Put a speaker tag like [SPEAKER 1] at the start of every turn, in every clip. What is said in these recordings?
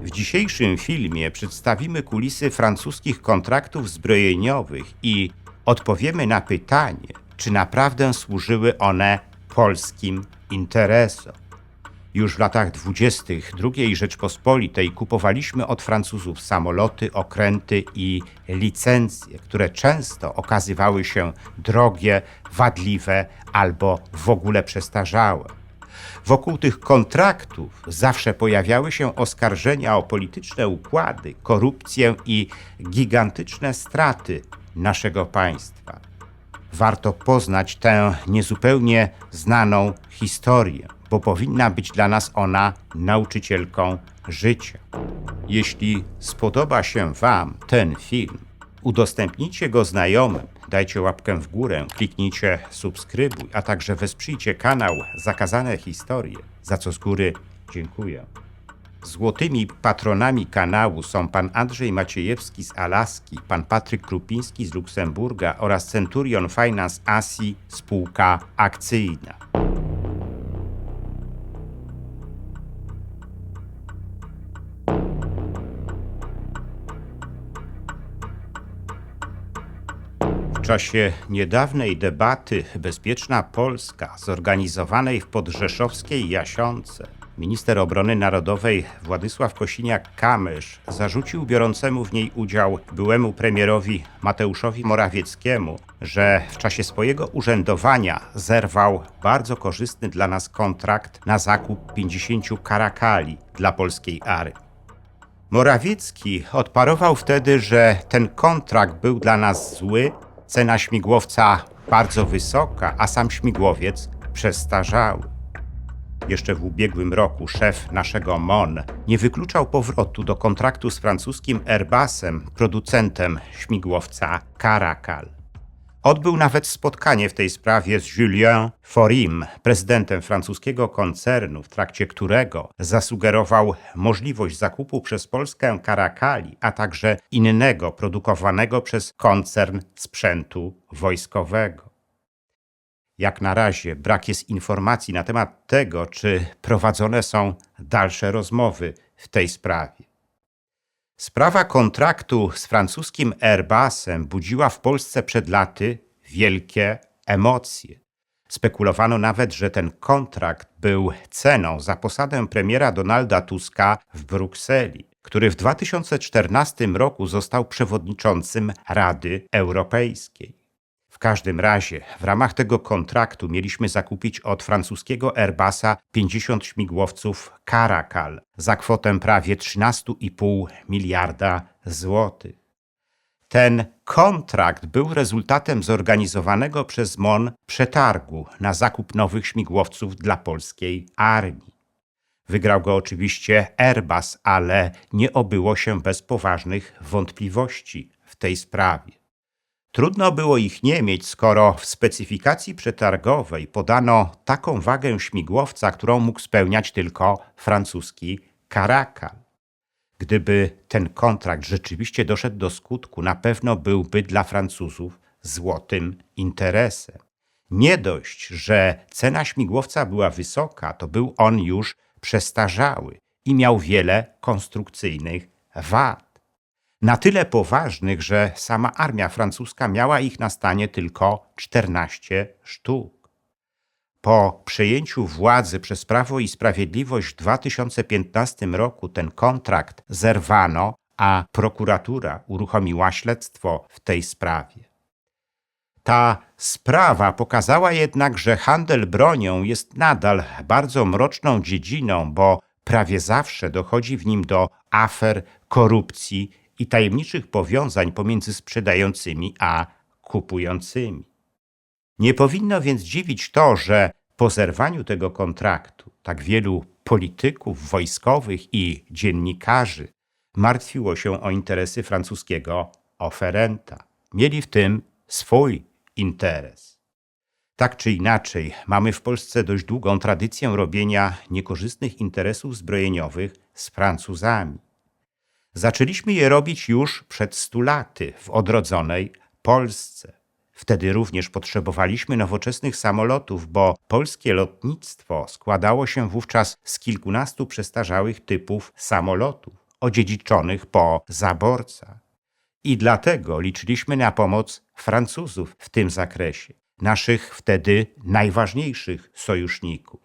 [SPEAKER 1] W dzisiejszym filmie przedstawimy kulisy francuskich kontraktów zbrojeniowych i odpowiemy na pytanie, czy naprawdę służyły one polskim interesom. Już w latach 20. II Rzeczpospolitej kupowaliśmy od Francuzów samoloty, okręty i licencje, które często okazywały się drogie, wadliwe albo w ogóle przestarzałe. Wokół tych kontraktów zawsze pojawiały się oskarżenia o polityczne układy, korupcję i gigantyczne straty naszego państwa. Warto poznać tę niezupełnie znaną historię, bo powinna być dla nas ona nauczycielką życia. Jeśli spodoba się Wam ten film, udostępnijcie go znajomym, dajcie łapkę w górę, kliknijcie subskrybuj, a także wesprzyjcie kanał Zakazane Historie, za co z góry dziękuję. Złotymi patronami kanału są pan Andrzej Maciejewski z Alaski, pan Patryk Krupiński z Luksemburga oraz Centurion Finance Asi spółka akcyjna. W czasie niedawnej debaty Bezpieczna Polska, zorganizowanej w podrzeszowskiej Jasionce, minister obrony narodowej Władysław Kosiniak-Kamysz zarzucił biorącemu w niej udział byłemu premierowi Mateuszowi Morawieckiemu, że w czasie swojego urzędowania zerwał bardzo korzystny dla nas kontrakt na zakup 50 karakali dla polskiej armii. Morawiecki odparował wtedy, że ten kontrakt był dla nas zły, cena śmigłowca bardzo wysoka, a sam śmigłowiec przestarzały. Jeszcze w ubiegłym roku szef naszego MON nie wykluczał powrotu do kontraktu z francuskim Airbusem, producentem śmigłowca Caracal. Odbył nawet spotkanie w tej sprawie z Julien Faure, prezydentem francuskiego koncernu, w trakcie którego zasugerował możliwość zakupu przez Polskę Caracali, a także innego produkowanego przez koncern sprzętu wojskowego. Jak na razie brak jest informacji na temat tego, czy prowadzone są dalsze rozmowy w tej sprawie. Sprawa kontraktu z francuskim Airbusem budziła w Polsce przed laty wielkie emocje. Spekulowano nawet, że ten kontrakt był ceną za posadę premiera Donalda Tuska w Brukseli, który w 2014 roku został przewodniczącym Rady Europejskiej. W każdym razie w ramach tego kontraktu mieliśmy zakupić od francuskiego Airbusa 50 śmigłowców Caracal za kwotę prawie 13,5 miliarda złotych. Ten kontrakt był rezultatem zorganizowanego przez MON przetargu na zakup nowych śmigłowców dla polskiej armii. Wygrał go oczywiście Airbus, ale nie obyło się bez poważnych wątpliwości w tej sprawie. Trudno było ich nie mieć, skoro w specyfikacji przetargowej podano taką wagę śmigłowca, którą mógł spełniać tylko francuski Caracal. Gdyby ten kontrakt rzeczywiście doszedł do skutku, na pewno byłby dla Francuzów złotym interesem. Nie dość, że cena śmigłowca była wysoka, to był on już przestarzały i miał wiele konstrukcyjnych wad. Na tyle poważnych, że sama armia francuska miała ich na stanie tylko 14 sztuk. Po przejęciu władzy przez Prawo i Sprawiedliwość w 2015 roku ten kontrakt zerwano, a prokuratura uruchomiła śledztwo w tej sprawie. Ta sprawa pokazała jednak, że handel bronią jest nadal bardzo mroczną dziedziną, bo prawie zawsze dochodzi w nim do afer, korupcji i tajemniczych powiązań pomiędzy sprzedającymi a kupującymi. Nie powinno więc dziwić to, że po zerwaniu tego kontraktu tak wielu polityków wojskowych i dziennikarzy martwiło się o interesy francuskiego oferenta. Mieli w tym swój interes. Tak czy inaczej, mamy w Polsce dość długą tradycję robienia niekorzystnych interesów zbrojeniowych z Francuzami. Zaczęliśmy je robić już przed 100 laty w odrodzonej Polsce. Wtedy również potrzebowaliśmy nowoczesnych samolotów, bo polskie lotnictwo składało się wówczas z kilkunastu przestarzałych typów samolotów. odziedziczonych po zaborcach. I dlatego liczyliśmy na pomoc Francuzów w tym zakresie, naszych wtedy najważniejszych sojuszników.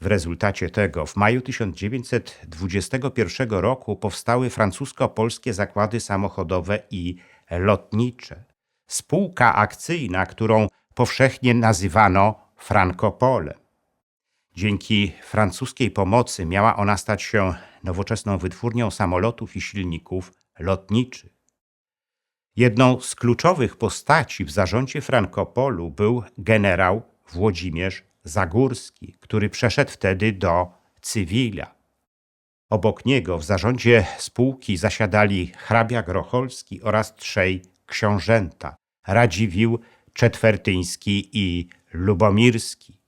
[SPEAKER 1] W rezultacie tego w maju 1921 roku powstały francusko-polskie zakłady samochodowe i lotnicze. Spółka akcyjna, którą powszechnie nazywano Francopolem. Dzięki francuskiej pomocy miała ona stać się nowoczesną wytwórnią samolotów i silników lotniczych. Jedną z kluczowych postaci w zarządzie Francopolu był generał Włodzimierz Zagórski, który przeszedł wtedy do cywila. Obok niego w zarządzie spółki zasiadali hrabia Grocholski oraz trzej książęta: Radziwiłł, Czetwertyński i Lubomirski.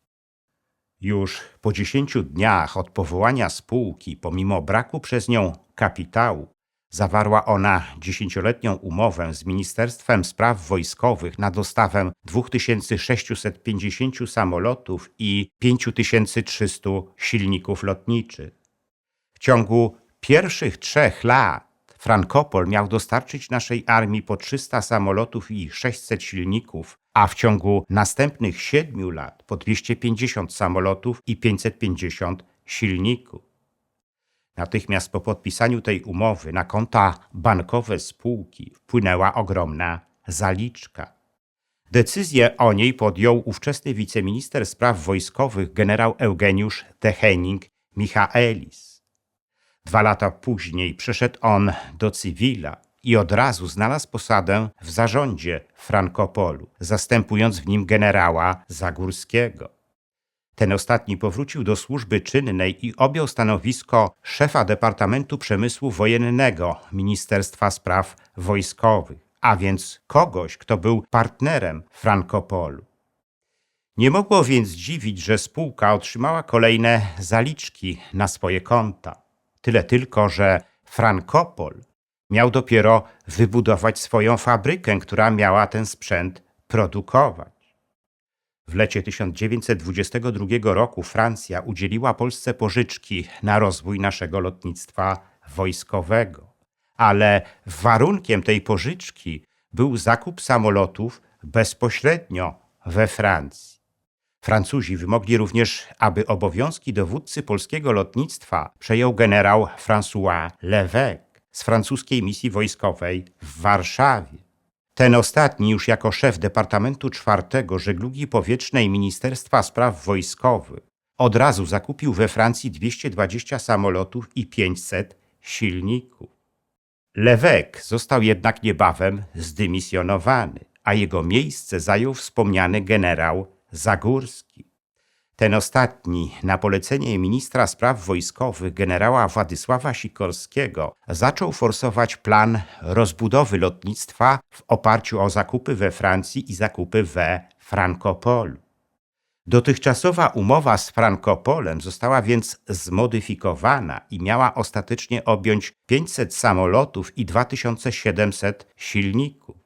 [SPEAKER 1] Już po 10 dniach od powołania spółki, pomimo braku przez nią kapitału, zawarła ona 10-letnią umowę z Ministerstwem Spraw Wojskowych na dostawę 2650 samolotów i 5300 silników lotniczych. W ciągu pierwszych 3 lat Francopol miał dostarczyć naszej armii po 300 samolotów i 600 silników, a w ciągu następnych 7 lat po 250 samolotów i 550 silników. Natychmiast po podpisaniu tej umowy na konta bankowe spółki wpłynęła ogromna zaliczka. Decyzję o niej podjął ówczesny wiceminister spraw wojskowych generał Eugeniusz de Henning-Michaelis. 2 lata później przeszedł on do cywila i od razu znalazł posadę w zarządzie Francopolu, zastępując w nim generała Zagórskiego. Ten ostatni powrócił do służby czynnej i objął stanowisko szefa Departamentu Przemysłu Wojennego Ministerstwa Spraw Wojskowych, a więc kogoś, kto był partnerem Francopolu. Nie mogło więc dziwić, że spółka otrzymała kolejne zaliczki na swoje konta. Tyle tylko, że Francopol miał dopiero wybudować swoją fabrykę, która miała ten sprzęt produkować. W lecie 1922 roku Francja udzieliła Polsce pożyczki na rozwój naszego lotnictwa wojskowego. Ale warunkiem tej pożyczki był zakup samolotów bezpośrednio we Francji. Francuzi wymogli również, aby obowiązki dowódcy polskiego lotnictwa przejął generał François Lévesque z francuskiej misji wojskowej w Warszawie. Ten ostatni już jako szef Departamentu IV Żeglugi Powietrznej Ministerstwa Spraw Wojskowych od razu zakupił we Francji 220 samolotów i 500 silników. Lévesque został jednak niebawem zdymisjonowany, a jego miejsce zajął wspomniany generał Zagórski. Ten ostatni na polecenie ministra spraw wojskowych generała Władysława Sikorskiego zaczął forsować plan rozbudowy lotnictwa w oparciu o zakupy we Francji i zakupy we Francopolu. Dotychczasowa umowa z Francopolem została więc zmodyfikowana i miała ostatecznie objąć 500 samolotów i 2700 silników.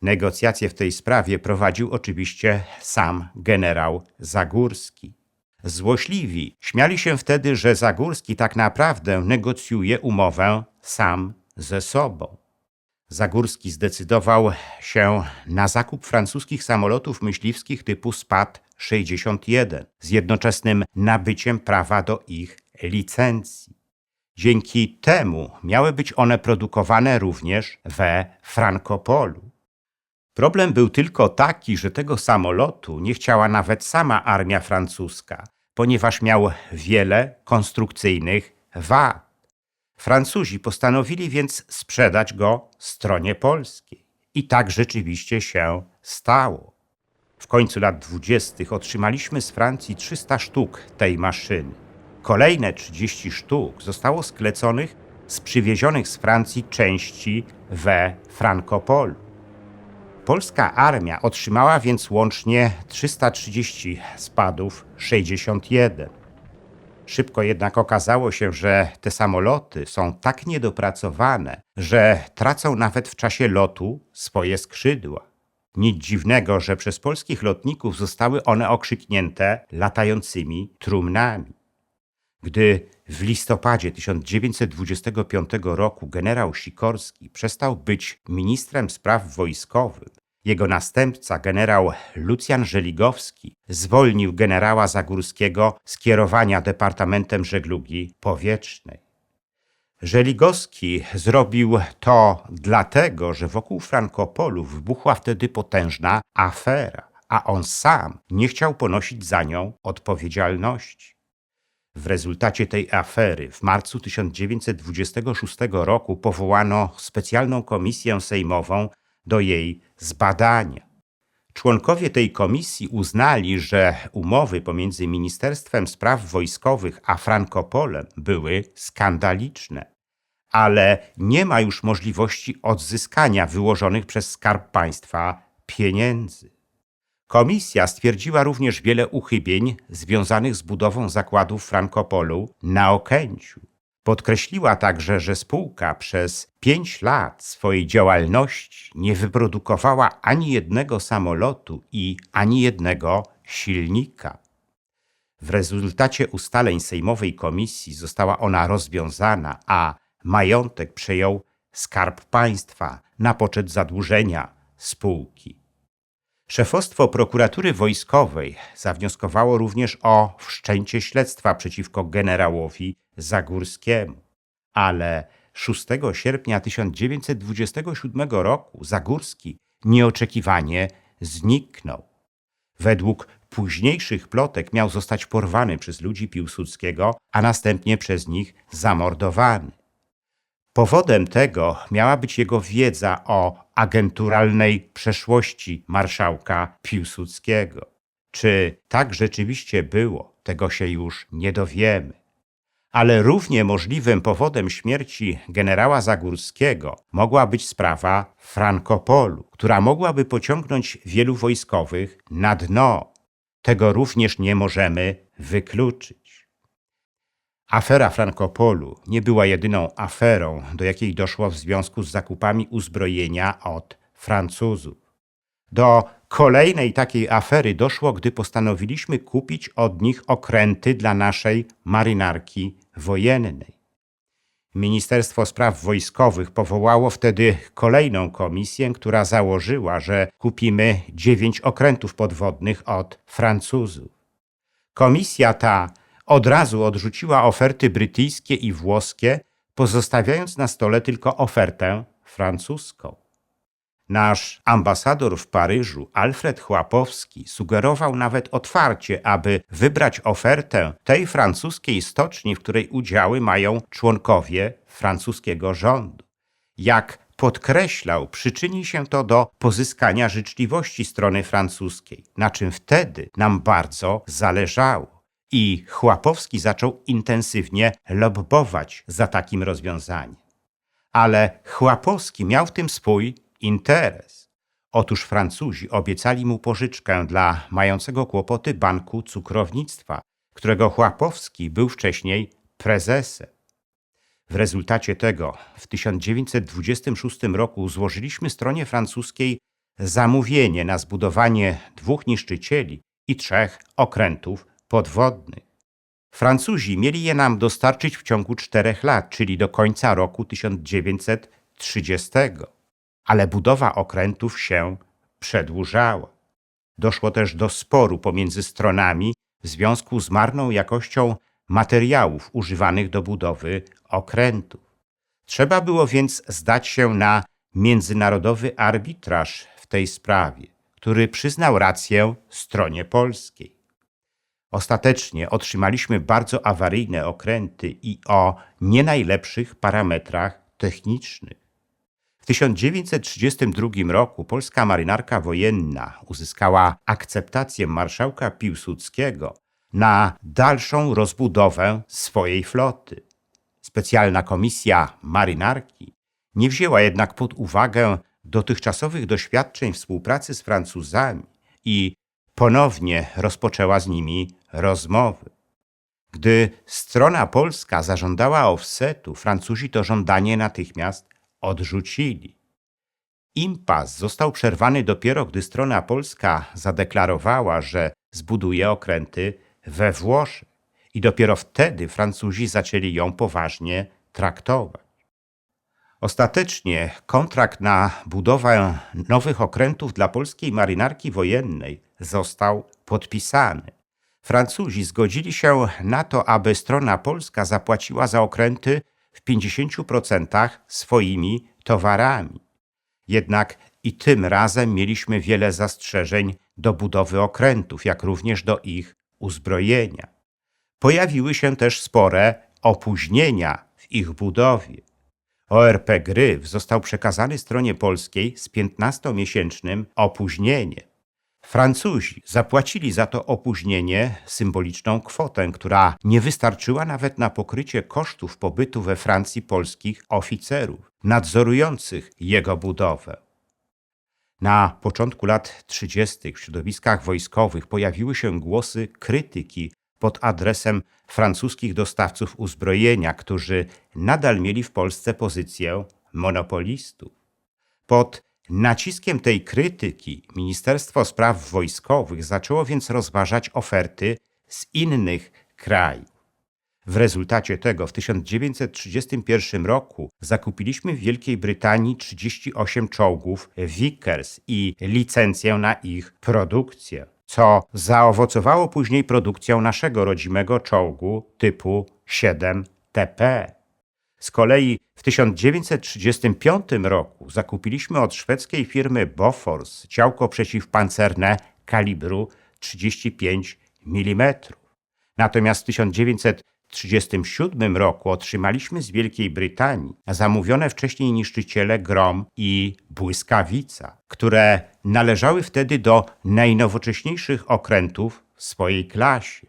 [SPEAKER 1] Negocjacje w tej sprawie prowadził oczywiście sam generał Zagórski. Złośliwi śmiali się wtedy, że Zagórski tak naprawdę negocjuje umowę sam ze sobą. Zagórski zdecydował się na zakup francuskich samolotów myśliwskich typu SPAT-61 z jednoczesnym nabyciem prawa do ich licencji. Dzięki temu miały być one produkowane również we Francopolu. Problem był tylko taki, że tego samolotu nie chciała nawet sama armia francuska, ponieważ miał wiele konstrukcyjnych wad. Francuzi postanowili więc sprzedać go stronie polskiej. I tak rzeczywiście się stało. W końcu lat 20. otrzymaliśmy z Francji 300 sztuk tej maszyny. Kolejne 30 sztuk zostało skleconych z przywiezionych z Francji części we Francopolu. Polska armia otrzymała więc łącznie 330 spadów 61. Szybko jednak okazało się, że te samoloty są tak niedopracowane, że tracą nawet w czasie lotu swoje skrzydła. Nic dziwnego, że przez polskich lotników zostały one okrzyknięte latającymi trumnami. Gdy w listopadzie 1925 roku generał Sikorski przestał być ministrem spraw wojskowych, jego następca, generał Lucjan Żeligowski, zwolnił generała Zagórskiego z kierowania Departamentem Żeglugi Powietrznej. Żeligowski zrobił to dlatego, że wokół Frankopolu wybuchła wtedy potężna afera, a on sam nie chciał ponosić za nią odpowiedzialności. W rezultacie tej afery w marcu 1926 roku powołano specjalną komisję sejmową do jej zbadania. Członkowie tej komisji uznali, że umowy pomiędzy Ministerstwem Spraw Wojskowych a Frankopolem były skandaliczne, ale nie ma już możliwości odzyskania wyłożonych przez Skarb Państwa pieniędzy. Komisja stwierdziła również wiele uchybień związanych z budową zakładów Frankopolu na Okęciu. Podkreśliła także, że spółka przez 5 lat swojej działalności nie wyprodukowała ani jednego samolotu i ani jednego silnika. W rezultacie ustaleń sejmowej komisji została ona rozwiązana, a majątek przejął Skarb Państwa na poczet zadłużenia spółki. Szefostwo Prokuratury Wojskowej zawnioskowało również o wszczęcie śledztwa przeciwko generałowi Zagórskiemu, ale 6 sierpnia 1927 roku Zagórski nieoczekiwanie zniknął. Według późniejszych plotek miał zostać porwany przez ludzi Piłsudskiego, a następnie przez nich zamordowany. Powodem tego miała być jego wiedza o agenturalnej przeszłości marszałka Piłsudskiego. Czy tak rzeczywiście było, tego się już nie dowiemy. Ale równie możliwym powodem śmierci generała Zagórskiego mogła być sprawa Frankopolu, która mogłaby pociągnąć wielu wojskowych na dno. Tego również nie możemy wykluczyć. Afera Frankopolu nie była jedyną aferą, do jakiej doszło w związku z zakupami uzbrojenia od Francuzów. Do kolejnej takiej afery doszło, gdy postanowiliśmy kupić od nich okręty dla naszej marynarki wojennej. Ministerstwo Spraw Wojskowych powołało wtedy kolejną komisję, która założyła, że kupimy 9 okrętów podwodnych od Francuzów. Komisja ta od razu odrzuciła oferty brytyjskie i włoskie, pozostawiając na stole tylko ofertę francuską. Nasz ambasador w Paryżu, Alfred Chłapowski, sugerował nawet otwarcie, aby wybrać ofertę tej francuskiej stoczni, w której udziały mają członkowie francuskiego rządu. Jak podkreślał, przyczyni się to do pozyskania życzliwości strony francuskiej, na czym wtedy nam bardzo zależało. I Chłapowski zaczął intensywnie lobbować za takim rozwiązaniem. Ale Chłapowski miał w tym swój interes. Otóż Francuzi obiecali mu pożyczkę dla mającego kłopoty Banku Cukrownictwa, którego Chłapowski był wcześniej prezesem. W rezultacie tego w 1926 roku złożyliśmy stronie francuskiej zamówienie na zbudowanie 2 niszczycieli i 3 okrętów podwodnych. Francuzi mieli je nam dostarczyć w ciągu 4 lat, czyli do końca roku 1930. Ale budowa okrętów się przedłużała. Doszło też do sporu pomiędzy stronami w związku z marną jakością materiałów używanych do budowy okrętów. Trzeba było więc zdać się na międzynarodowy arbitraż w tej sprawie, który przyznał rację stronie polskiej. Ostatecznie otrzymaliśmy bardzo awaryjne okręty i o nie najlepszych parametrach technicznych. W 1932 roku polska marynarka wojenna uzyskała akceptację marszałka Piłsudskiego na dalszą rozbudowę swojej floty. Specjalna komisja marynarki nie wzięła jednak pod uwagę dotychczasowych doświadczeń współpracy z Francuzami i ponownie rozpoczęła z nimi rozmowy. Gdy strona polska zażądała offsetu, Francuzi to żądanie natychmiast odrzucili. Impas został przerwany dopiero, gdy strona polska zadeklarowała, że zbuduje okręty we Włoszech i dopiero wtedy Francuzi zaczęli ją poważnie traktować. Ostatecznie kontrakt na budowę nowych okrętów dla polskiej marynarki wojennej został podpisany. Francuzi zgodzili się na to, aby strona polska zapłaciła za okręty w 50% swoimi towarami. Jednak i tym razem mieliśmy wiele zastrzeżeń do budowy okrętów, jak również do ich uzbrojenia. Pojawiły się też spore opóźnienia w ich budowie. ORP Gryf został przekazany stronie polskiej z 15-miesięcznym opóźnieniem. Francuzi zapłacili za to opóźnienie symboliczną kwotę, która nie wystarczyła nawet na pokrycie kosztów pobytu we Francji polskich oficerów nadzorujących jego budowę. Na początku lat 30. w środowiskach wojskowych pojawiły się głosy krytyki pod adresem francuskich dostawców uzbrojenia, którzy nadal mieli w Polsce pozycję monopolistów. Pod naciskiem tej krytyki Ministerstwo Spraw Wojskowych zaczęło więc rozważać oferty z innych krajów. W rezultacie tego w 1931 roku zakupiliśmy w Wielkiej Brytanii 38 czołgów Vickers i licencję na ich produkcję, co zaowocowało później produkcją naszego rodzimego czołgu typu 7TP. Z kolei w 1935 roku zakupiliśmy od szwedzkiej firmy Bofors działko przeciwpancerne kalibru 35 mm. Natomiast w 1937 roku otrzymaliśmy z Wielkiej Brytanii zamówione wcześniej niszczyciele Grom i Błyskawica, które należały wtedy do najnowocześniejszych okrętów w swojej klasie.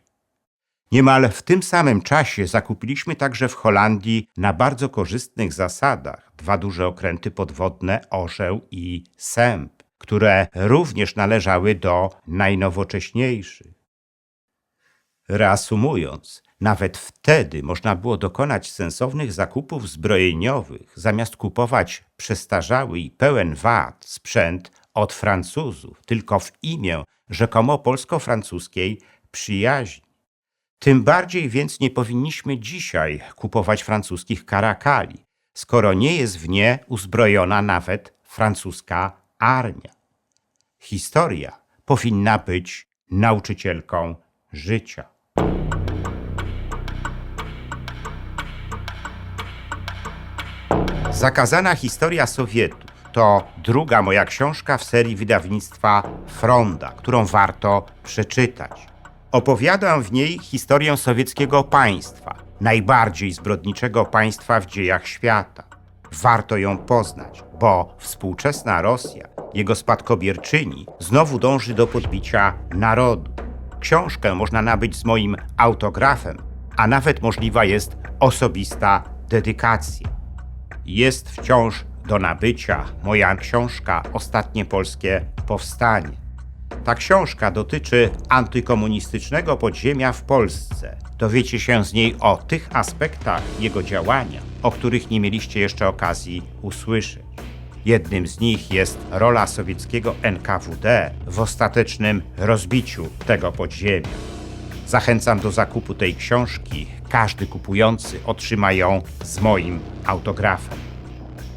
[SPEAKER 1] Niemal w tym samym czasie zakupiliśmy także w Holandii na bardzo korzystnych zasadach 2 duże okręty podwodne Orzeł i Sęp, które również należały do najnowocześniejszych. Reasumując, nawet wtedy można było dokonać sensownych zakupów zbrojeniowych, zamiast kupować przestarzały i pełen wad sprzęt od Francuzów, tylko w imię rzekomo polsko-francuskiej przyjaźni. Tym bardziej więc nie powinniśmy dzisiaj kupować francuskich karakali, skoro nie jest w nie uzbrojona nawet francuska armia. Historia powinna być nauczycielką życia. Zakazana historia Sowietów to druga moja książka w serii wydawnictwa Fronda, którą warto przeczytać. Opowiadam w niej historię sowieckiego państwa, najbardziej zbrodniczego państwa w dziejach świata. Warto ją poznać, bo współczesna Rosja, jego spadkobierczyni, znowu dąży do podbicia narodu. Książkę można nabyć z moim autografem, a nawet możliwa jest osobista dedykacja. Jest wciąż do nabycia moja książka Ostatnie polskie powstanie. Ta książka dotyczy antykomunistycznego podziemia w Polsce. Dowiecie się z niej o tych aspektach jego działania, o których nie mieliście jeszcze okazji usłyszeć. Jednym z nich jest rola sowieckiego NKWD w ostatecznym rozbiciu tego podziemia. Zachęcam do zakupu tej książki. Każdy kupujący otrzyma ją z moim autografem.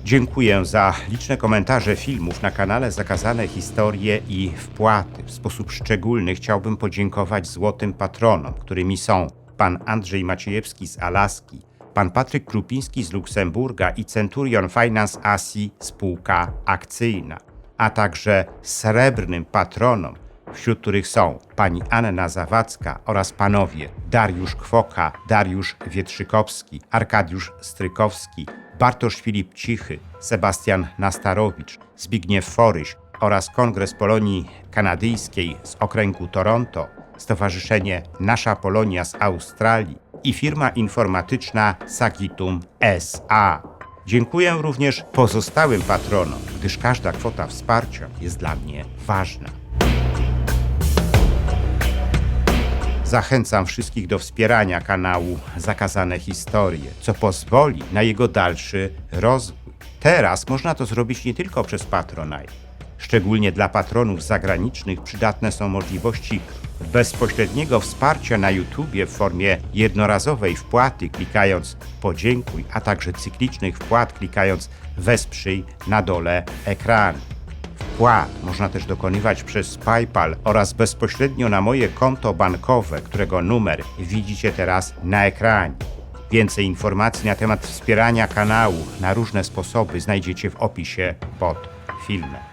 [SPEAKER 1] Dziękuję za liczne komentarze filmów na kanale Zakazane Historie i wpłaty. W sposób szczególny chciałbym podziękować złotym patronom, którymi są pan Andrzej Maciejewski z Alaski, pan Patryk Krupiński z Luksemburga i Centurion Finance Asi spółka akcyjna, a także srebrnym patronom, wśród których są pani Anna Zawadzka oraz panowie Dariusz Kwoka, Dariusz Wietrzykowski, Arkadiusz Strykowski, Bartosz Filip Cichy, Sebastian Nastarowicz, Zbigniew Foryś oraz Kongres Polonii Kanadyjskiej z okręgu Toronto, Stowarzyszenie Nasza Polonia z Australii i firma informatyczna Sagitum S.A. Dziękuję również pozostałym patronom, gdyż każda kwota wsparcia jest dla mnie ważna. Zachęcam wszystkich do wspierania kanału Zakazane Historie, co pozwoli na jego dalszy rozwój. Teraz można to zrobić nie tylko przez Patronite. Szczególnie dla patronów zagranicznych przydatne są możliwości bezpośredniego wsparcia na YouTubie w formie jednorazowej wpłaty klikając podziękuj, a także cyklicznych wpłat klikając wesprzyj na dole ekranu. Wpłat można też dokonywać przez PayPal oraz bezpośrednio na moje konto bankowe, którego numer widzicie teraz na ekranie. Więcej informacji na temat wspierania kanału na różne sposoby znajdziecie w opisie pod filmem.